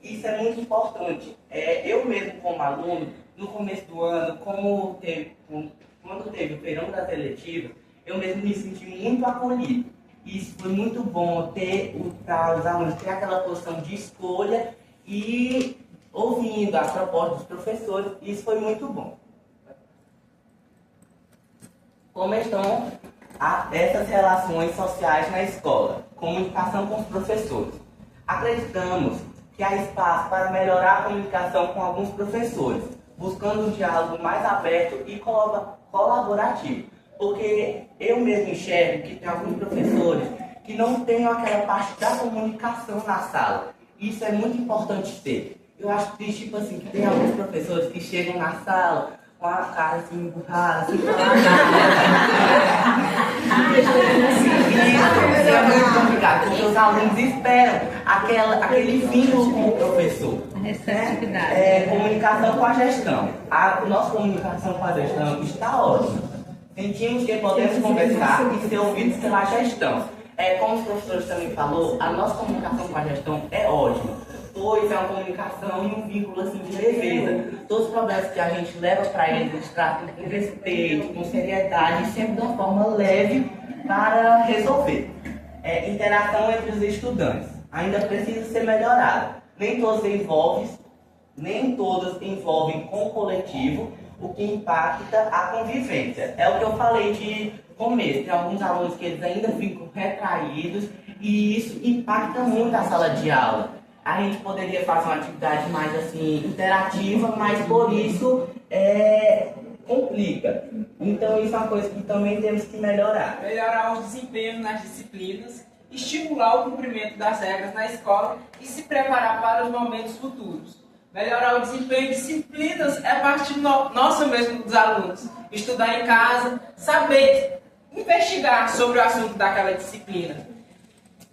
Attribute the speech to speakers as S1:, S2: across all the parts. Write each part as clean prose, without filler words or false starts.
S1: Isso é muito importante. Eu mesmo, como aluno, no começo do ano, quando teve o feirão das eletivas, eu mesmo me senti muito acolhido. Isso foi muito bom para os alunos ter aquela posição de escolha e ouvindo as propostas dos professores. Isso foi muito bom. Como estão essas relações sociais na escola? Comunicação com os professores. Acreditamos que há espaço para melhorar a comunicação com alguns professores, buscando um diálogo mais aberto e colaborativo. Porque eu mesmo enxergo que tem alguns professores que não têm aquela parte da comunicação na sala. Isso é muito importante ter. Eu acho que, tipo assim, que tem alguns professores que chegam na sala com a cara assim, emburrada, assim, isso é muito complicado, porque os alunos esperam aquele vínculo com o professor. Comunicação com a gestão. A nossa comunicação com a gestão está ótima. Sentimos que podemos conversar e ser ouvidos pela gestão. Como os professores também falou, a nossa comunicação com a gestão é ótima. Pois é uma comunicação e um vínculo assim, de leveza. Todos os problemas que a gente leva para eles, eles tratam com respeito, com seriedade e sempre de uma forma leve para resolver. Interação entre os estudantes ainda precisa ser melhorada. Nem todas envolvem com o coletivo, o que impacta a convivência. É o que eu falei de começo. Tem alguns alunos que eles ainda ficam retraídos e isso impacta muito a sala de aula. A gente poderia fazer uma atividade mais assim, interativa, mas por isso complica. Então isso é uma coisa que também temos que melhorar.
S2: Melhorar os desempenhos nas disciplinas, estimular o cumprimento das regras na escola e se preparar para os momentos futuros. Melhorar o desempenho em disciplinas é parte nossa mesmo dos alunos. Estudar em casa, saber investigar sobre o assunto daquela disciplina.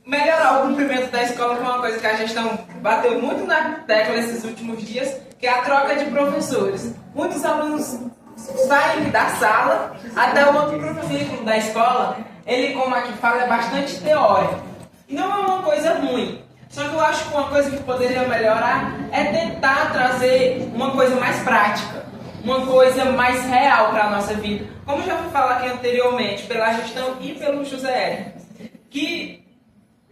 S2: Melhorar o cumprimento da escola, que é uma coisa que a gestão bateu muito na tecla nesses últimos dias, que é a troca de professores. Muitos alunos saem da sala, até o outro ciclo da escola, ele, como aqui fala, é bastante teórico. E não é uma coisa ruim. Só que eu acho que uma coisa que poderia melhorar é tentar trazer uma coisa mais prática, uma coisa mais real para a nossa vida. Como já fui falar aqui anteriormente, pela gestão e pelo José, que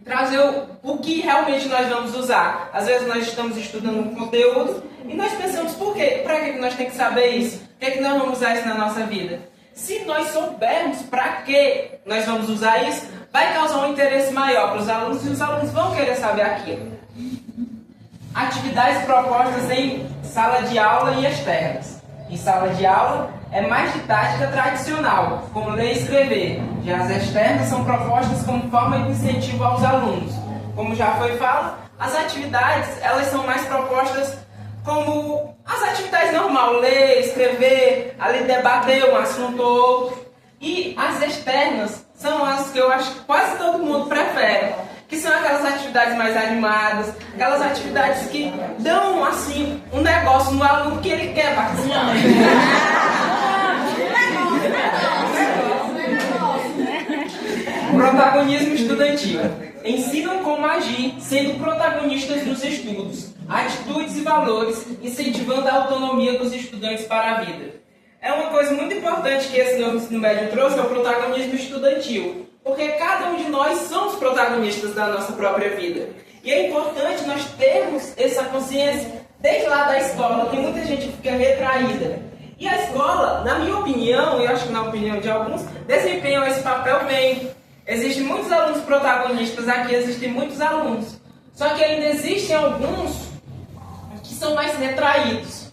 S2: trazer o que realmente nós vamos usar. Às vezes nós estamos estudando um conteúdo e nós pensamos, por quê? Para que nós temos que saber isso? Por que nós vamos usar isso na nossa vida? Se nós soubermos para que nós vamos usar isso, vai causar um interesse maior para os alunos e os alunos vão querer saber aquilo. Atividades propostas em sala de aula e externas. Em sala de aula é mais didática tradicional, como ler e escrever. Já as externas são propostas como forma de incentivo aos alunos. Como já foi falado, as atividades elas são mais propostas como as atividades normais, ler, escrever, ali debater um assunto ou outro. E as externas são as que eu acho que quase todo mundo prefere, que são aquelas atividades mais animadas, aquelas atividades que dão assim um negócio no aluno que ele quer participar. Protagonismo estudantil. Ensinam como agir, sendo protagonistas dos estudos, atitudes e valores, incentivando a autonomia dos estudantes para a vida. É uma coisa muito importante que esse novo ensino médio trouxe, é o protagonismo estudantil. Porque cada um de nós somos protagonistas da nossa própria vida. E é importante nós termos essa consciência desde lá da escola, que muita gente fica retraída. E a escola, na minha opinião, e eu acho que na opinião de alguns, desempenham esse papel bem. Existem muitos alunos protagonistas aqui, existem muitos alunos. Só que ainda existem alguns que são mais retraídos.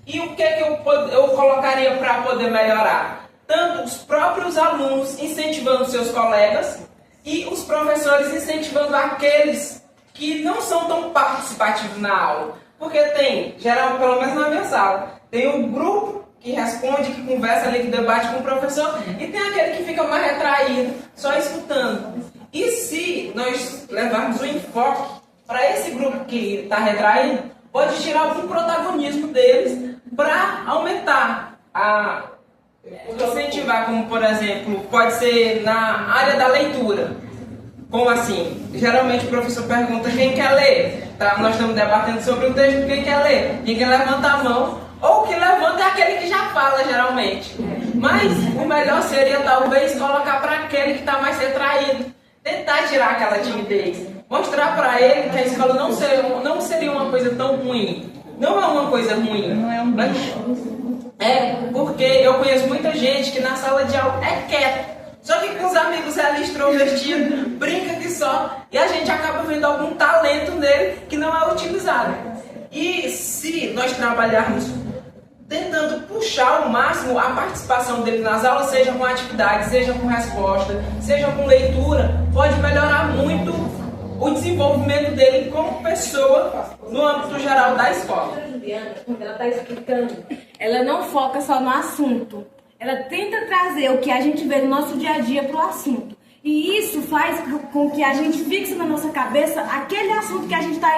S2: E o que eu colocaria para poder melhorar? Tanto os próprios alunos incentivando seus colegas e os professores incentivando aqueles que não são tão participativos na aula. Porque tem, geral, pelo menos na minha sala, tem um grupo que responde, que conversa ali, que debate com o professor, e tem aquele que fica mais retraído, só escutando. E se nós levarmos o enfoque para esse grupo que está retraído, pode tirar algum protagonismo deles para aumentar incentivar, como por exemplo, pode ser na área da leitura. Como assim? Geralmente o professor pergunta quem quer ler. nós estamos debatendo sobre o texto, quem quer ler? Ninguém levanta a mão, ou o que levanta é aquele que já fala, geralmente. Mas o melhor seria, talvez, colocar para aquele que está mais retraído, tentar tirar aquela timidez, mostrar para ele que a escola não seria uma coisa tão ruim. Não é uma coisa ruim.
S3: Não é um bicho.
S2: É, porque eu conheço muita gente que na sala de aula é quieto. Só que com os amigos é ali extrovertido, brinca que só, e a gente acaba vendo algum talento nele que não é utilizado. E se nós trabalharmos tentando puxar ao máximo a participação dele nas aulas, seja com atividade, seja com resposta, seja com leitura, pode melhorar muito o desenvolvimento dele como pessoa no âmbito geral da escola.
S4: Quando ela está explicando, ela não foca só no assunto. Ela tenta trazer o que a gente vê no nosso dia a dia para o assunto. E isso faz com que a gente fixe na nossa cabeça aquele assunto que a gente está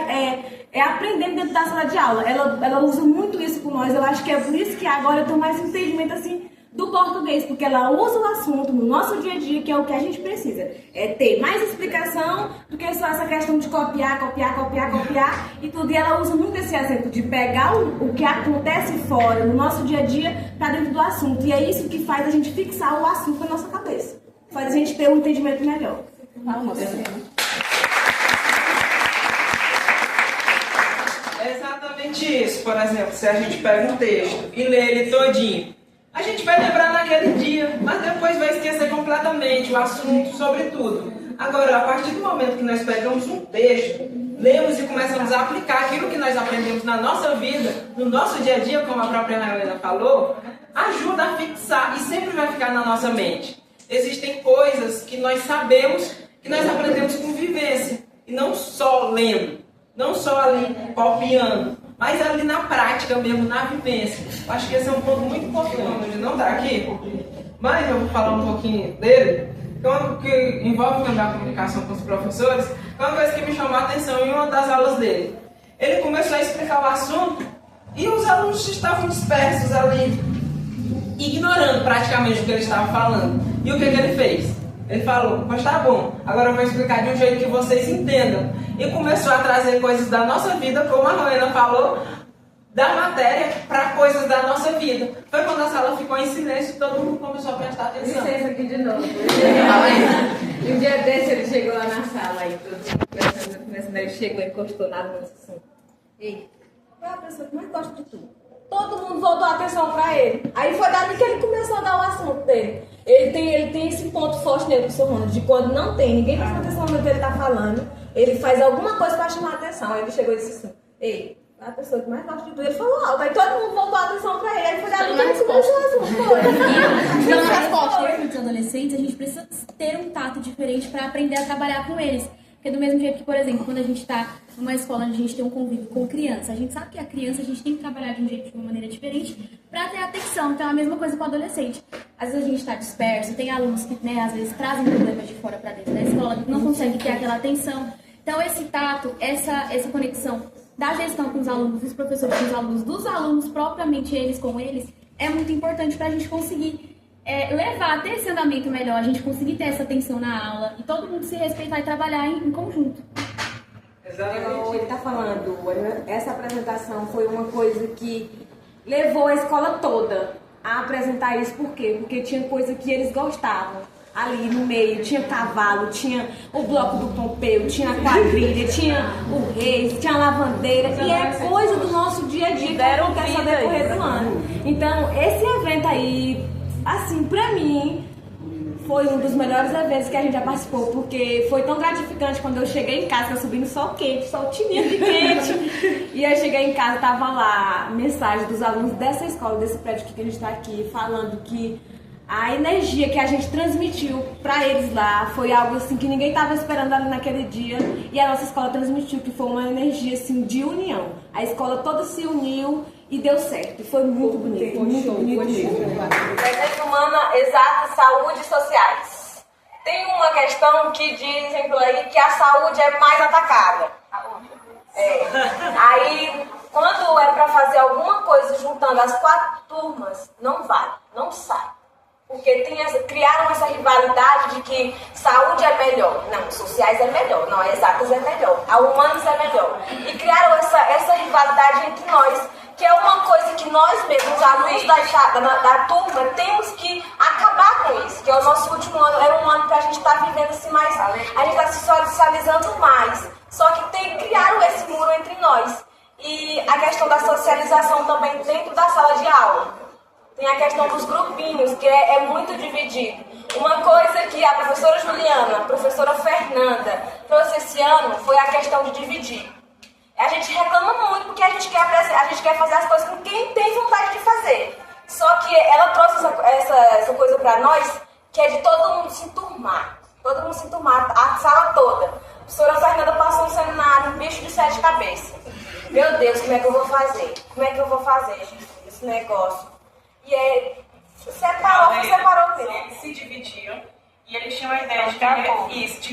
S4: aprendendo dentro da sala de aula. Ela usa muito isso com nós. Eu acho que é por isso que agora eu tenho mais entendimento assim do português, porque ela usa o assunto no nosso dia a dia, que é o que a gente precisa. É ter mais explicação do que só essa questão de copiar e tudo. E ela usa muito esse exemplo de pegar o que acontece fora, no nosso dia a dia, para dentro do assunto. E é isso que faz a gente fixar o assunto na nossa cabeça. Faz a gente ter um entendimento melhor.
S2: É exatamente isso. Por exemplo, se a gente pega um texto e lê ele todinho, a gente vai lembrar naquele dia, mas depois vai esquecer completamente o assunto sobre tudo. Agora, a partir do momento que nós pegamos um texto, lemos e começamos a aplicar aquilo que nós aprendemos na nossa vida, no nosso dia a dia, como a própria Ana Helena falou, ajuda a fixar e sempre vai ficar na nossa mente. Existem coisas que nós sabemos, que nós aprendemos com vivência, e não só lendo, não só ali copiando, mas ali na prática mesmo, na vivência. Eu acho que esse é um ponto muito importante, de não estar aqui, mas eu vou falar um pouquinho dele, que envolve também a comunicação com os professores. Foi uma coisa que me chamou a atenção em uma das aulas dele. Ele começou a explicar o assunto e os alunos estavam dispersos ali, ignorando praticamente o que ele estava falando. E o que ele fez? Ele falou, mas tá bom, agora eu vou explicar de um jeito que vocês entendam. E começou a trazer coisas da nossa vida, como a Helena falou, da matéria para coisas da nossa vida. Foi quando a sala ficou em silêncio e todo mundo começou a prestar atenção.
S4: Licença aqui de novo. E um dia desse ele chegou lá na sala, aí todo mundo conversando, ele chegou e encostou na mão assim. Ei, qual é a pessoa que mais gosta de tu? Todo mundo voltou a atenção pra ele. Aí foi dali que ele começou a dar o assunto dele. Ele tem esse ponto forte nele, professor Ronald, de quando não tem ninguém presta atenção no que ele tá falando, ele faz alguma coisa pra chamar a atenção. Aí ele chegou e disse assim, ei, a pessoa que mais gosta de tu, ele falou alto. Aí todo mundo voltou a atenção pra ele. Aí foi dali que ele começou o assunto.
S5: Então, nas respostas dos adolescentes, a gente precisa ter um tato diferente para aprender a trabalhar com eles. Porque do mesmo jeito que, por exemplo, quando a gente está numa escola onde a gente tem um convívio com criança, a gente sabe que a criança a gente tem que trabalhar de um jeito, de uma maneira diferente para ter atenção. Então é a mesma coisa com o adolescente. Às vezes a gente está disperso, tem alunos que, né, às vezes trazem problemas de fora para dentro da escola, que não conseguem ter aquela atenção. Então esse tato, essa conexão da gestão com os alunos, dos professores com os alunos, dos alunos propriamente eles com eles, é muito importante para a gente conseguir levar, ter esse andamento melhor, a gente conseguir ter essa atenção na aula e todo mundo se respeitar e trabalhar em conjunto.
S4: Exatamente. Ele está falando, essa apresentação foi uma coisa que levou a escola toda a apresentar isso. Por quê? Porque tinha coisa que eles gostavam. Ali no meio, tinha cavalo, tinha o bloco do Pompeu, tinha a quadrilha, tinha o reis, tinha a lavandeira. E é coisa do nosso dia a dia que acontece ao decorrer do ano. Então, esse evento aí, assim, pra mim, foi um dos melhores eventos que a gente já participou, porque foi tão gratificante quando eu cheguei em casa, eu subi no sol quente, sol tininho de quente. E aí cheguei em casa, tava lá a mensagem dos alunos dessa escola, desse prédio que a gente tá aqui, falando que a energia que a gente transmitiu pra eles lá foi algo assim que ninguém tava esperando ali naquele dia. E a nossa escola transmitiu que foi uma energia assim de união. A escola toda se uniu e deu certo. E foi muito bonito, muito bonito.
S6: Desenvolvimento humano, exato, saúde e sociais. Tem uma questão que dizem por aí que a saúde é mais atacada. Aí, quando é pra fazer alguma coisa juntando as 4 turmas, não vai, não sai. Porque criaram essa rivalidade de que saúde é melhor. Não, sociais é melhor. Não, exatas é melhor. A humanas é melhor. E criaram essa rivalidade entre nós, que é uma coisa que nós mesmos, alunos da turma, temos que acabar com isso. Que é o nosso último ano, era um ano que a gente está vivendo assim mais, a gente está se socializando mais. Só que criaram esse muro entre nós. E a questão da socialização também dentro da sala de aula. Tem a questão dos grupinhos, que é muito dividido. Uma coisa que a professora Juliana, a professora Fernanda trouxe esse ano foi a questão de dividir. A gente reclama muito porque a gente quer fazer as coisas com quem tem vontade de fazer. Só que ela trouxe essa coisa para nós, que é de todo mundo se enturmar. Todo mundo se enturmar, a sala toda. A professora Fernanda passou um seminário, um bicho de 7 cabeças. Meu Deus, como é que eu vou fazer? Como é que eu vou fazer, gente, esse negócio? E aí, separou mesmo.
S3: Eles se dividiam e eles tinham a ideia de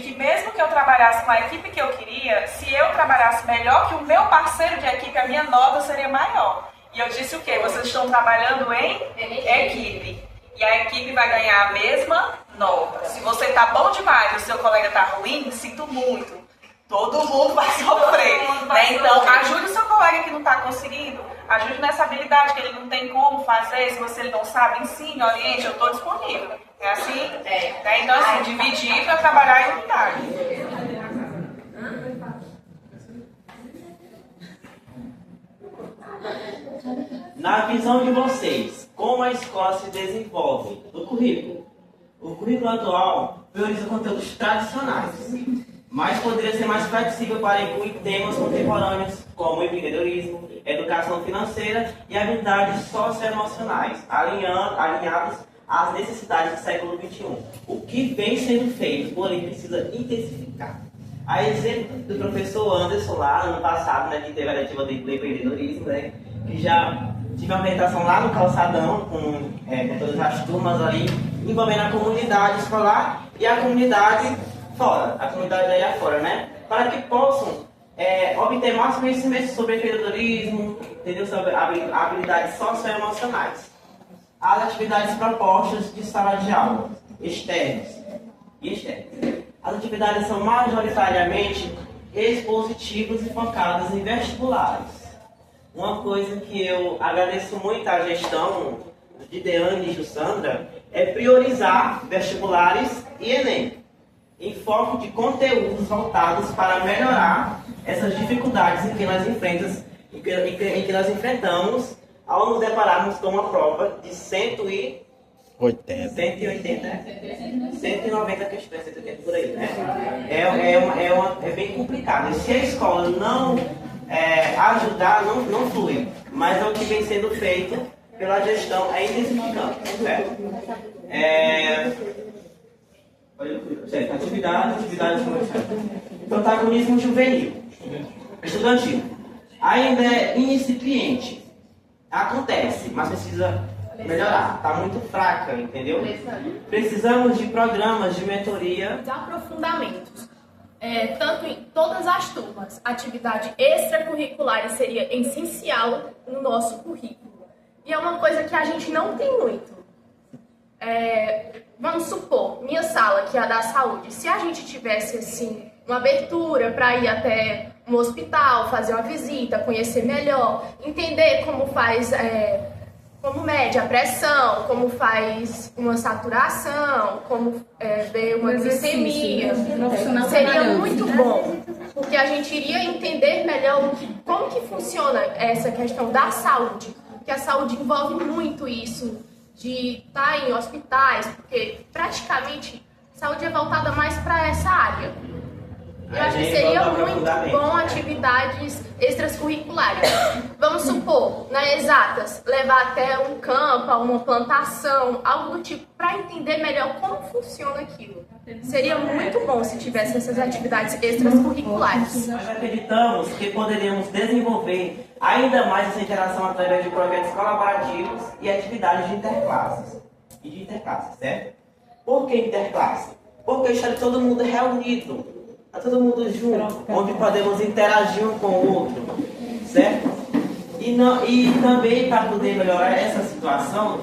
S3: que mesmo que eu trabalhasse com a equipe que eu queria, se eu trabalhasse melhor que o meu parceiro de equipe, a minha nota seria maior. E eu disse o quê? Vocês estão trabalhando em equipe. E a equipe vai ganhar a mesma nota. Se você tá bom demais e o seu colega tá ruim, sinto muito. Todo mundo vai sofrer. Então, ajude o seu colega que não está conseguindo. Ajude nessa habilidade que ele não tem como fazer. Se você não sabe, ensine, oriente. Eu estou disponível. É assim? Então, assim, dividir para trabalhar em unidade.
S7: Na visão de vocês, como a escola se desenvolve no currículo? O currículo atual prioriza conteúdos tradicionais, mas poderia ser mais flexível para incluir temas contemporâneos como empreendedorismo, educação financeira e habilidades socioemocionais, alinhados às necessidades do século XXI. O que vem sendo feito, porém, precisa intensificar. A exemplo do professor Anderson lá, ano passado, né, que teve a letiva do empreendedorismo, né, que já tive uma apresentação lá no Calçadão, com todas as turmas ali, envolvendo a comunidade escolar e a comunidade fora, a comunidade aí afora, né? Para que possam obter mais conhecimento sobre empreendedorismo, entendeu? Sobre habilidades socioemocionais. As atividades propostas de sala de aula, externas e externas. As atividades são majoritariamente expositivas e focadas em vestibulares. Uma coisa que eu agradeço muito à gestão de Deane e Jussandra é priorizar vestibulares e Enem, em foco de conteúdos voltados para melhorar essas dificuldades em que nós enfrentamos ao nos depararmos com uma prova de 190 questões, 180 por aí, né? É bem complicado. E se a escola não ajudar, não flui. Mas é o que vem sendo feito pela gestão, intensificando, certo? Atividades comerciais. Protagonismo juvenil, estudantil. Ainda é incipiente. Acontece, mas precisa melhorar. Está muito fraca, entendeu? Precisamos de programas de mentoria.
S8: De aprofundamentos. Tanto em todas as turmas, atividade extracurricular seria essencial no nosso currículo. E é uma coisa que a gente não tem muito. Vamos supor, minha sala, que é a da saúde, se a gente tivesse assim uma abertura para ir até um hospital, fazer uma visita, conhecer melhor, entender como faz, como mede a pressão, como faz uma saturação, como ver uma glicemia, seria muito bom, porque a gente iria entender melhor como que funciona essa questão da saúde, porque a saúde envolve muito isso, de estar em hospitais, porque praticamente a saúde é voltada mais para essa área. Eu acho que seria muito bom atividades extracurriculares. Vamos supor, na exatas, levar até um campo, uma plantação, algo do tipo, para entender melhor como funciona aquilo. Seria muito bom se tivesse essas atividades extracurriculares.
S7: Nós acreditamos que poderíamos desenvolver ainda mais essa interação através de projetos colaborativos e atividades de interclasses. Certo? Por que interclasse? Porque está todo mundo reunido, está todo mundo junto, onde podemos interagir um com o outro, certo? E também, para poder melhorar essa situação,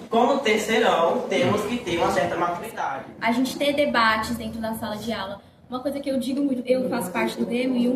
S7: como terceirão, temos que ter uma certa maturidade.
S5: A gente ter debates dentro da sala de aula. Uma coisa que eu digo muito, eu faço parte do Grêmio, e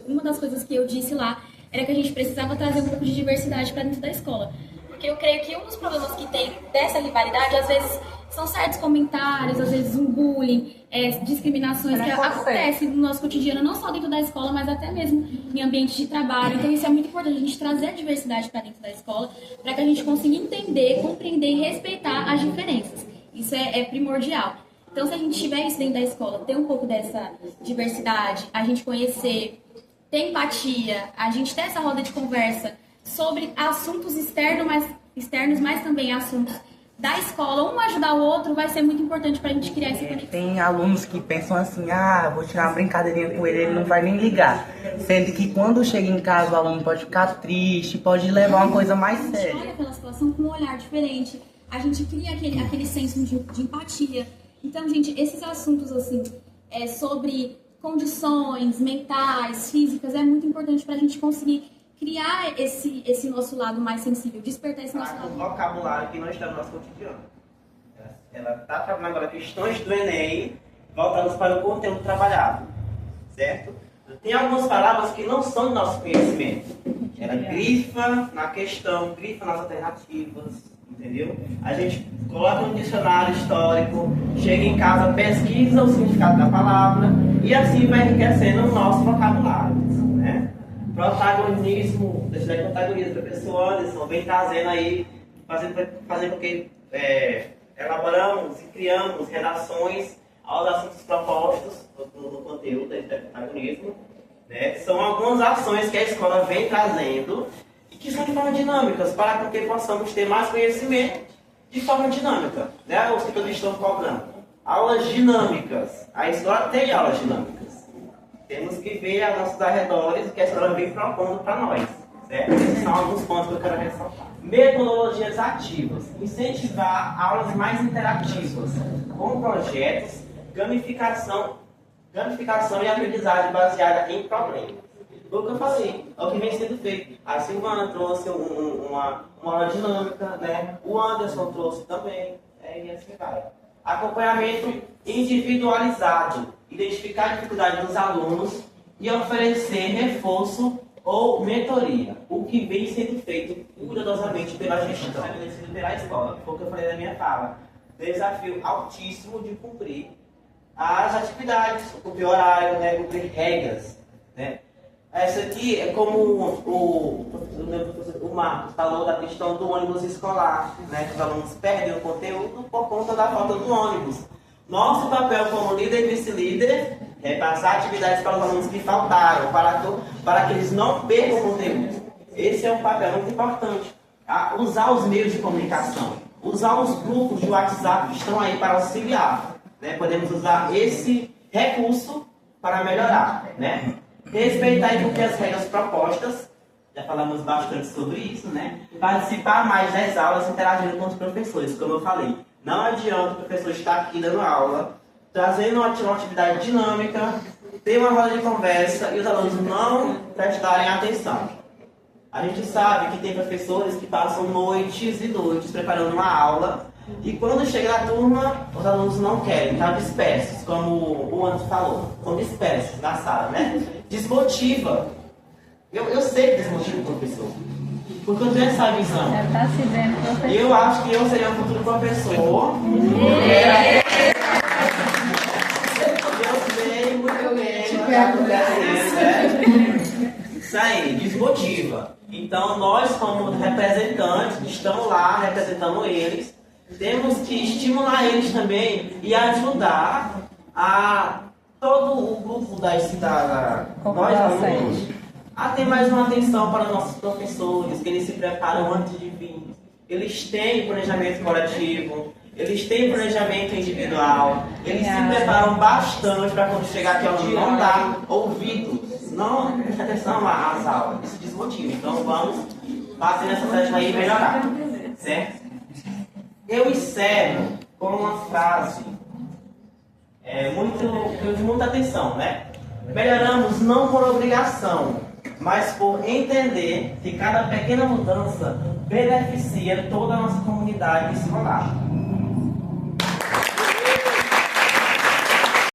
S5: uma das coisas que eu disse lá era que a gente precisava trazer um pouco de diversidade para dentro da escola. Porque eu creio que um dos problemas que tem dessa rivalidade, às vezes, são certos comentários, às vezes um bullying, discriminações que acontecem no nosso cotidiano, não só dentro da escola, mas até mesmo em ambiente de trabalho. Então isso é muito importante, a gente trazer a diversidade para dentro da escola, para que a gente consiga entender, compreender e respeitar as diferenças. Isso é primordial. Então se a gente tiver isso dentro da escola, ter um pouco dessa diversidade, a gente conhecer, ter empatia, a gente ter essa roda de conversa sobre assuntos externos, mas também assuntos da escola, um ajudar o outro, vai ser muito importante pra gente criar esse conexão.
S1: Tem alunos que pensam assim, vou tirar uma brincadeirinha com ele não vai nem ligar. Sendo que quando chega em casa o aluno pode ficar triste, pode levar uma coisa mais séria.
S5: A gente olha pela situação com um olhar diferente, a gente cria aquele senso de empatia. Então, gente, esses assuntos assim, sobre condições mentais, físicas, é muito importante pra gente conseguir criar esse nosso lado mais sensível, despertar esse nosso lado.
S7: O vocabulário que não está no nosso cotidiano. Ela está trabalhando agora questões do Enem voltadas para o conteúdo trabalhado, certo? Tem algumas palavras que não são do nosso conhecimento. Ela grifa na questão, grifa nas alternativas, entendeu? A gente coloca no dicionário histórico, chega em casa, pesquisa o significado da palavra e assim vai enriquecendo o nosso vocabulário, né? Protagonismo, deixa eu protagonismo, o professor Anderson vem trazendo aí, fazendo com que elaboramos e criamos redações aos assuntos propostos no conteúdo desse protagonismo, né? São algumas ações que a escola vem trazendo e que são de forma dinâmicas, para que possamos ter mais conhecimento de forma dinâmica, né? Os que todos estão cobrando. Aulas dinâmicas. A escola tem aulas dinâmicas. Temos que ver a nossos arredores que a escola vem propondo para nós, certo? Esses são alguns pontos que eu quero ressaltar. Metodologias ativas. Incentivar aulas mais interativas, com projetos, gamificação e aprendizagem baseada em problemas. Foi o que eu falei, é o que vem sendo feito. A Silvana trouxe uma aula dinâmica, né? O Anderson trouxe também, e assim vai. Acompanhamento individualizado. Identificar a dificuldade dos alunos e oferecer reforço ou mentoria, o que vem sendo feito cuidadosamente pela gestão estabelecido pela escola. Foi o que eu falei na minha fala. Desafio altíssimo de cumprir as atividades, cumprir horário, né, cumprir regras, né? Essa aqui é como o Marcos falou da questão do ônibus escolar, né, que os alunos perdem o conteúdo por conta da falta do ônibus. Nosso papel como líder e vice-líder é passar atividades para os alunos que faltaram, para que eles não percam o conteúdo. Esse é um papel muito importante. Usar os meios de comunicação, usar os grupos de WhatsApp que estão aí para auxiliar, né? Podemos usar esse recurso para melhorar, né? Respeitar e cumprir as regras propostas, já falamos bastante sobre isso, né? Participar mais das aulas, interagindo com os professores, como eu falei. Não adianta o professor estar aqui dando aula, trazendo uma atividade dinâmica, ter uma roda de conversa e os alunos não prestarem atenção. A gente sabe que tem professores que passam noites e noites preparando uma aula e quando chega na turma, os alunos não querem, estão dispersos, como o Anderson falou, estão dispersos na sala, né? Desmotiva. Eu sei que desmotiva o professor. Porque eu tenho essa visão.
S9: Tá se vendo, professor.
S7: Eu acho que eu seria um futuro professor. Eu sei muito bem o que está acontecendo, né? Isso aí, desmotiva. Então, nós, como representantes, que estamos lá representando eles, temos que estimular eles também e ajudar a todo o grupo nós alunos a ter mais uma atenção para nossos professores, que eles se preparam antes de vir. Eles têm planejamento coletivo, eles têm planejamento individual, eles se preparam bastante para quando chegar aqui, não dar ouvidos, não prestar atenção às aulas. Isso desmotiva. Então vamos fazer essa tarefa aí e melhorar, certo? Eu encerro com uma frase de muita atenção, né? Melhoramos não por obrigação, mas por entender que cada pequena mudança beneficia toda a nossa comunidade escolar.